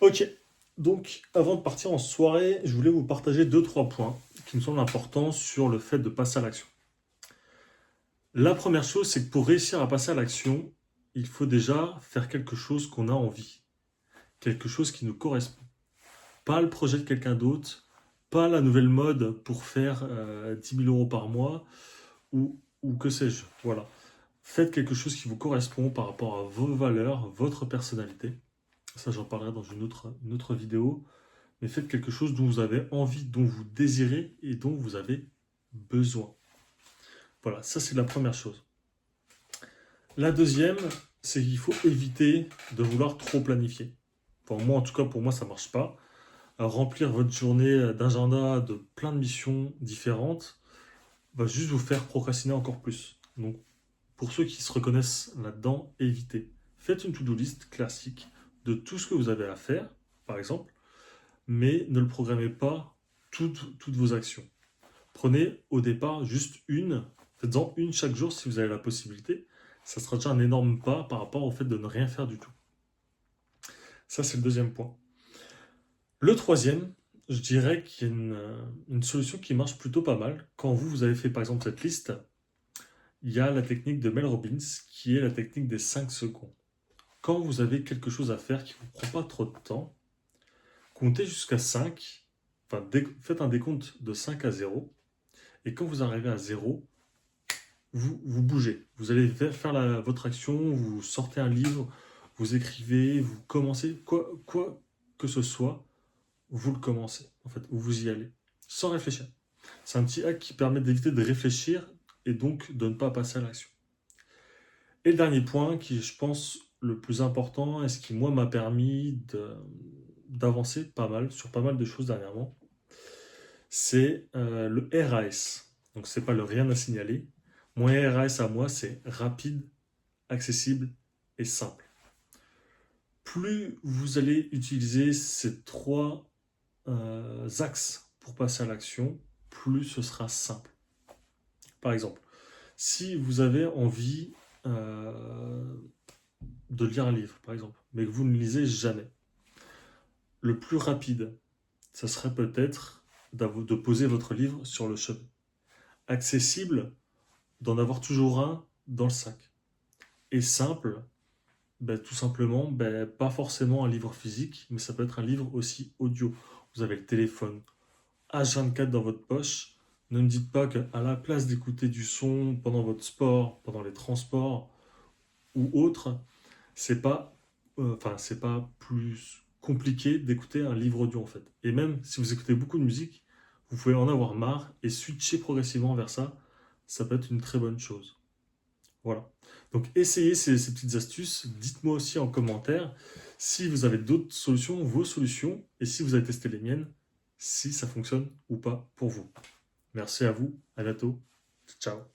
Ok, donc avant de partir en soirée, je voulais vous partager deux, trois points qui me semblent importants sur le fait de passer à l'action. La première chose, c'est que pour réussir à passer à l'action, il faut déjà faire quelque chose qu'on a envie, quelque chose qui nous correspond. Pas le projet de quelqu'un d'autre, pas la nouvelle mode pour faire 10 000 euros par mois ou que sais-je. Voilà. Faites quelque chose qui vous correspond par rapport à vos valeurs, votre personnalité. Ça, j'en parlerai dans une autre vidéo. Mais faites quelque chose dont vous avez envie, dont vous désirez et dont vous avez besoin. Voilà, ça c'est la première chose. La deuxième, c'est qu'il faut éviter de vouloir trop planifier. Pour moi, en tout cas, pour moi, ça ne marche pas. Remplir votre journée d'agenda de plein de missions différentes va juste vous faire procrastiner encore plus. Donc, pour ceux qui se reconnaissent là-dedans, évitez. Faites une to-do list classique de tout ce que vous avez à faire, par exemple, mais ne le programmez pas toutes vos actions. Prenez au départ juste une, faites-en une chaque jour si vous avez la possibilité. Ça sera déjà un énorme pas par rapport au fait de ne rien faire du tout. Ça, c'est le deuxième point. Le troisième, je dirais qu'il y a une solution qui marche plutôt pas mal. Quand vous avez fait par exemple cette liste, il y a la technique de Mel Robbins qui est la technique des 5 secondes. Quand vous avez quelque chose à faire qui ne vous prend pas trop de temps, comptez jusqu'à 5, enfin faites un décompte de 5 à 0, et quand vous arrivez à 0, vous bougez. Vous allez faire votre action, vous sortez un livre, vous écrivez, vous commencez, quoi que ce soit, vous le commencez, en fait, ou vous y allez, sans réfléchir. C'est un petit hack qui permet d'éviter de réfléchir et donc de ne pas passer à l'action. Et le dernier point, qui est, je pense, le plus important, et ce qui, moi, m'a permis d'avancer pas mal, sur pas mal de choses dernièrement, c'est le RAS. Donc, c'est pas le rien à signaler. Mon RAS à moi, c'est rapide, accessible et simple. Plus vous allez utiliser ces trois axes pour passer à l'action, plus ce sera simple. Par exemple, si vous avez envie de lire un livre, par exemple, mais que vous ne lisez jamais, le plus rapide, ça serait peut-être de poser votre livre sur le chevet. Accessible, d'en avoir toujours un dans le sac. Et simple, tout simplement, pas forcément un livre physique, mais ça peut être un livre aussi audio. Vous avez le téléphone H24 dans votre poche. Ne me dites pas qu'à la place d'écouter du son pendant votre sport, pendant les transports ou autre, c'est pas plus compliqué d'écouter un livre audio en fait. Et même si vous écoutez beaucoup de musique, vous pouvez en avoir marre et switcher progressivement vers ça. Ça peut être une très bonne chose. Voilà. Donc essayez ces petites astuces. Dites-moi aussi en commentaire si vous avez d'autres solutions, vos solutions, et si vous avez testé les miennes, si ça fonctionne ou pas pour vous. Merci à vous, à bientôt, ciao.